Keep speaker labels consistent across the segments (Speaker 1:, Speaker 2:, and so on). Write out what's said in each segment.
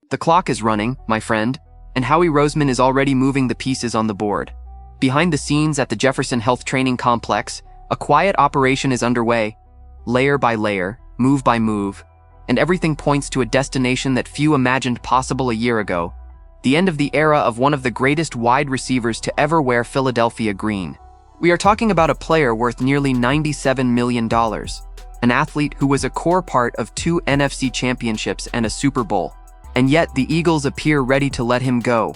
Speaker 1: The clock is running, my friend, and Howie Roseman is already moving the pieces on the board. Behind the scenes at the Jefferson Health Training Complex, a quiet operation is underway, layer by layer, move by move, and everything points to a destination that few imagined possible a year ago, the end of the era of one of the greatest wide receivers to ever wear Philadelphia green. We are talking about a player worth nearly $97 million, an athlete who was a core part of 2 NFC championships and a Super Bowl. And yet the Eagles appear ready to let him go.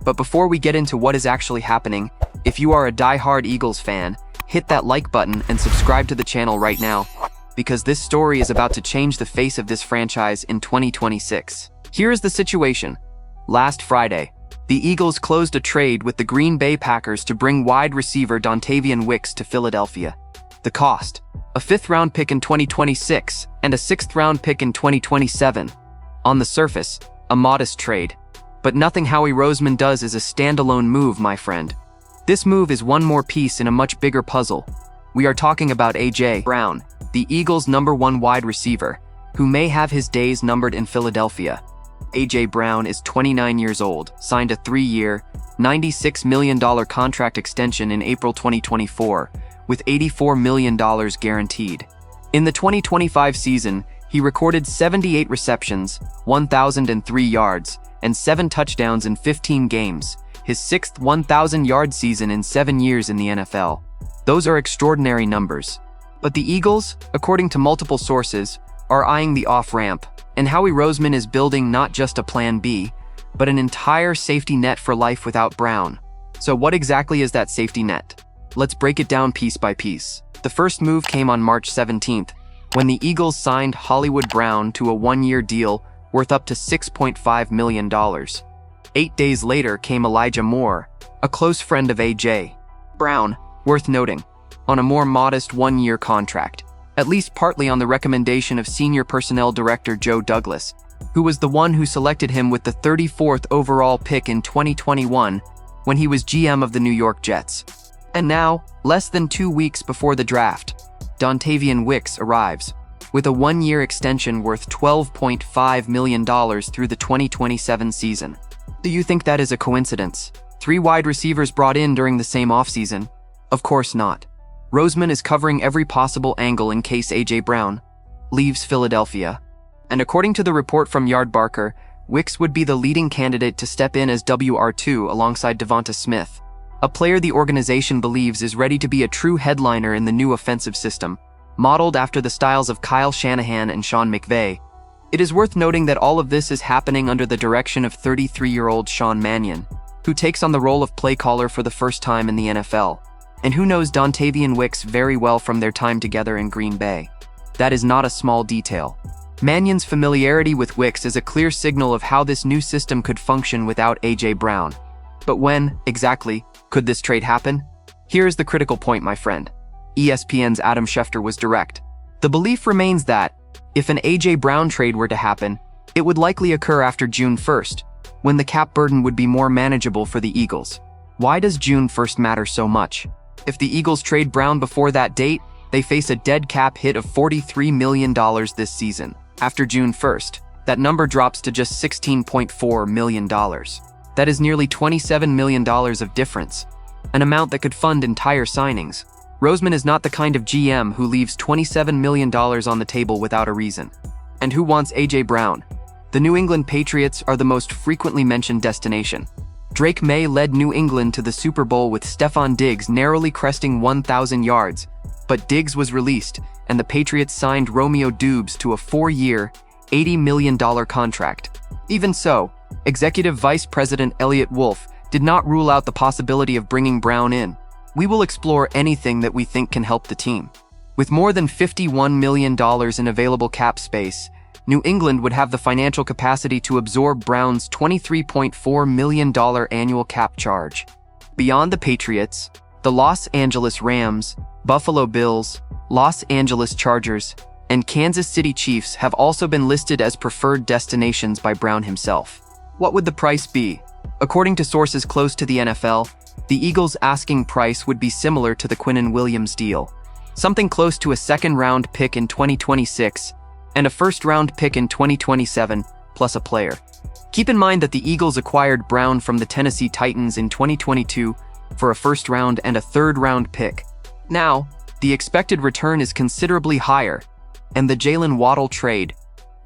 Speaker 1: But before we get into what is actually happening, if you are a die-hard Eagles fan, hit that like button and subscribe to the channel right now, because this story is about to change the face of this franchise in 2026. Here is the situation. Last Friday, the Eagles closed a trade with the Green Bay Packers to bring wide receiver Dontayvion Wicks to Philadelphia. The cost: a 5th-round pick in 2026 and a 6th-round pick in 2027. On the surface, a modest trade. But nothing Howie Roseman does is a standalone move, my friend. This move is one more piece in a much bigger puzzle. We are talking about A.J. Brown, the Eagles' #1 wide receiver, who may have his days numbered in Philadelphia. A.J. Brown is 29 years old, signed a 3-year, $96 million contract extension in April 2024, with $84 million guaranteed. In the 2025 season, he recorded 78 receptions, 1,003 yards, and 7 touchdowns in 15 games, his 6th 1,000-yard season in 7 years in the NFL. Those are extraordinary numbers. But the Eagles, according to multiple sources, are eyeing the off-ramp, and Howie Roseman is building not just a plan B, but an entire safety net for life without Brown. So what exactly is that safety net? Let's break it down piece by piece. The first move came on March 17th, when the Eagles signed Hollywood Brown to a 1-year deal worth up to $6.5 million. 8 days later came Elijah Moore, a close friend of A.J. Brown, worth noting, on a more modest 1-year contract, at least partly on the recommendation of senior personnel director Joe Douglas, who was the one who selected him with the 34th overall pick in 2021 when he was GM of the New York Jets. And now, less than 2 weeks before the draft, Dontayvion Wicks arrives, with a 1-year extension worth $12.5 million through the 2027 season. Do you think that is a coincidence? 3 wide receivers brought in during the same offseason? Of course not. Roseman is covering every possible angle in case A.J. Brown leaves Philadelphia. And according to the report from Yardbarker, Wicks would be the leading candidate to step in as WR2 alongside Devonta Smith, a player the organization believes is ready to be a true headliner in the new offensive system, modeled after the styles of Kyle Shanahan and Sean McVay. It is worth noting that all of this is happening under the direction of 33-year-old Sean Mannion, who takes on the role of play caller for the first time in the NFL, and who knows Dontayvion Wicks very well from their time together in Green Bay. That is not a small detail. Mannion's familiarity with Wicks is a clear signal of how this new system could function without A.J. Brown. But when, exactly, could this trade happen? Here is the critical point, my friend. ESPN's Adam Schefter was direct. The belief remains that, if an A.J. Brown trade were to happen, it would likely occur after June 1st, when the cap burden would be more manageable for the Eagles. Why does June 1st matter so much? If the Eagles trade Brown before that date, they face a dead cap hit of $43 million this season. After June 1st, that number drops to just $16.4 million. That is nearly $27 million of difference, an amount that could fund entire signings. Roseman is not the kind of GM who leaves $27 million on the table without a reason. And who wants A.J. Brown? The New England Patriots are the most frequently mentioned destination. Drake Maye led New England to the Super Bowl with Stefon Diggs narrowly cresting 1,000 yards, but Diggs was released, and the Patriots signed Romeo Doubs to a 4-year, $80 million contract. Even so, Executive Vice President Elliott Wolf did not rule out the possibility of bringing Brown in. We will explore anything that we think can help the team. With more than $51 million in available cap space, New England would have the financial capacity to absorb Brown's $23.4 million annual cap charge. Beyond the Patriots, the Los Angeles Rams, Buffalo Bills, Los Angeles Chargers, and Kansas City Chiefs have also been listed as preferred destinations by Brown himself. What would the price be? According to sources close to the NFL, the Eagles' asking price would be similar to the Quinnen Williams deal, something close to a second-round pick in 2026 and a first-round pick in 2027, plus a player. Keep in mind that the Eagles acquired Brown from the Tennessee Titans in 2022 for a first-round and a third-round pick. Now, the expected return is considerably higher, and the Jaylen Waddle trade,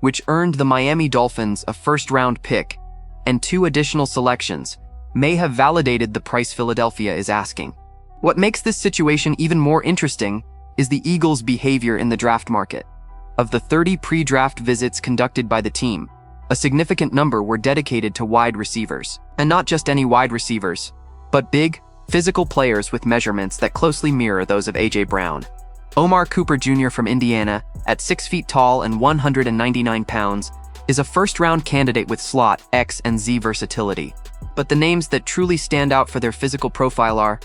Speaker 1: which earned the Miami Dolphins a first-round pick and 2 additional selections, may have validated the price Philadelphia is asking. What makes this situation even more interesting is the Eagles' behavior in the draft market. Of the 30 pre-draft visits conducted by the team, a significant number were dedicated to wide receivers. And not just any wide receivers, but big, physical players with measurements that closely mirror those of A.J. Brown. Omar Cooper Jr. from Indiana, at 6 feet tall and 199 pounds, is a first-round candidate with slot, X, and Z versatility. But the names that truly stand out for their physical profile are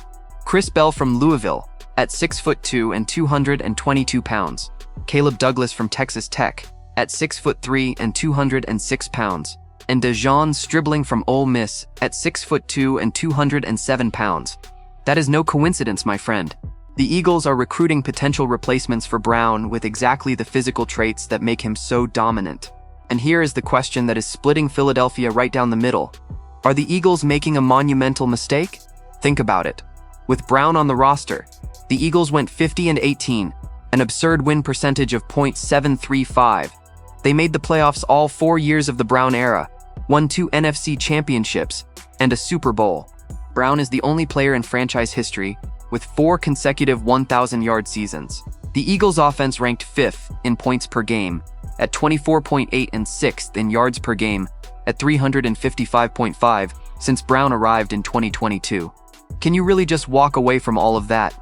Speaker 1: Chris Bell from Louisville, at 6'2" and 222 pounds, Caleb Douglas from Texas Tech, at 6'3" and 206 pounds, and Dejon Stribling from Ole Miss, at 6'2" and 207 pounds. That is no coincidence, my friend. The Eagles are recruiting potential replacements for Brown with exactly the physical traits that make him so dominant. And here is the question that is splitting Philadelphia right down the middle. Are the Eagles making a monumental mistake? Think about it. With Brown on the roster, the Eagles went 50-18, an absurd win percentage of .735. They made the playoffs all 4 years of the Brown era, won 2 NFC championships, and a Super Bowl. Brown is the only player in franchise history with 4 consecutive 1,000-yard seasons. The Eagles' offense ranked 5th in points per game at 24.8 and 6th in yards per game at 355.5 since Brown arrived in 2022. Can you really just walk away from all of that?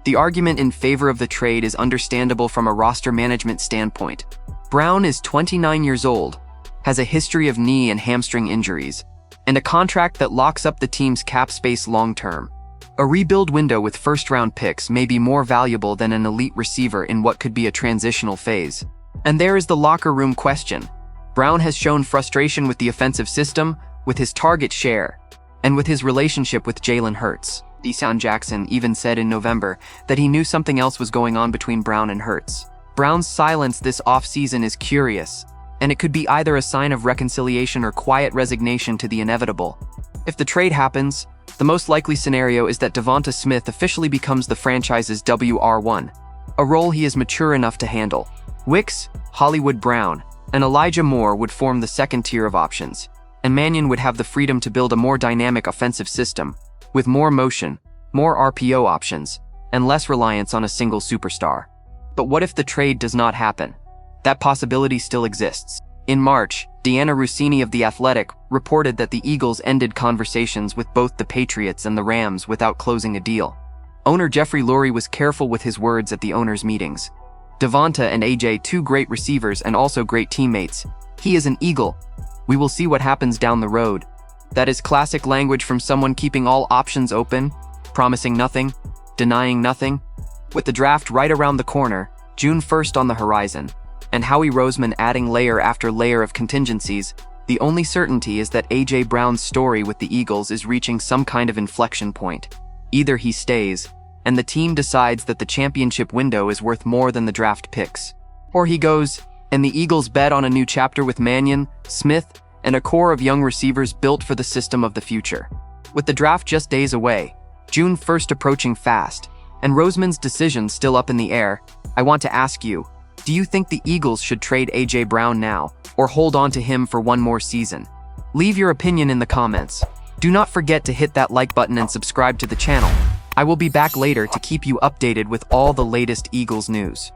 Speaker 1: The argument in favor of the trade is understandable from a roster management standpoint. Brown is 29 years old, has a history of knee and hamstring injuries, and a contract that locks up the team's cap space long-term. A rebuild window with first-round picks may be more valuable than an elite receiver in what could be a transitional phase. And there is the locker room question. Brown has shown frustration with the offensive system, with his target share, and with his relationship with Jalen Hurts. Deshaun Jackson even said in November that he knew something else was going on between Brown and Hurts. Brown's silence this offseason is curious, and it could be either a sign of reconciliation or quiet resignation to the inevitable. If the trade happens, the most likely scenario is that Devonta Smith officially becomes the franchise's WR1, a role he is mature enough to handle. Wicks, Hollywood Brown, and Elijah Moore would form the second tier of options, and Mannion would have the freedom to build a more dynamic offensive system, with more motion, more RPO options, and less reliance on a single superstar. But what if the trade does not happen? That possibility still exists. In March, Deanna Rossini of The Athletic reported that the Eagles ended conversations with both the Patriots and the Rams without closing a deal. Owner Jeffrey Lurie was careful with his words at the owners' meetings. Devonta and AJ, 2 great receivers and also great teammates. He is an Eagle. We will see what happens down the road. That is classic language from someone keeping all options open, promising nothing, denying nothing. With the draft right around the corner, June 1st on the horizon, and Howie Roseman adding layer after layer of contingencies, the only certainty is that A.J. Brown's story with the Eagles is reaching some kind of inflection point. Either he stays, and the team decides that the championship window is worth more than the draft picks, or he goes, and the Eagles bet on a new chapter with Mannion, Smith, and a core of young receivers built for the system of the future. With the draft just days away, June 1st approaching fast, and Roseman's decision still up in the air, I want to ask you, do you think the Eagles should trade A.J. Brown now, or hold on to him for one more season? Leave your opinion in the comments. Do not forget to hit that like button and subscribe to the channel. I will be back later to keep you updated with all the latest Eagles news.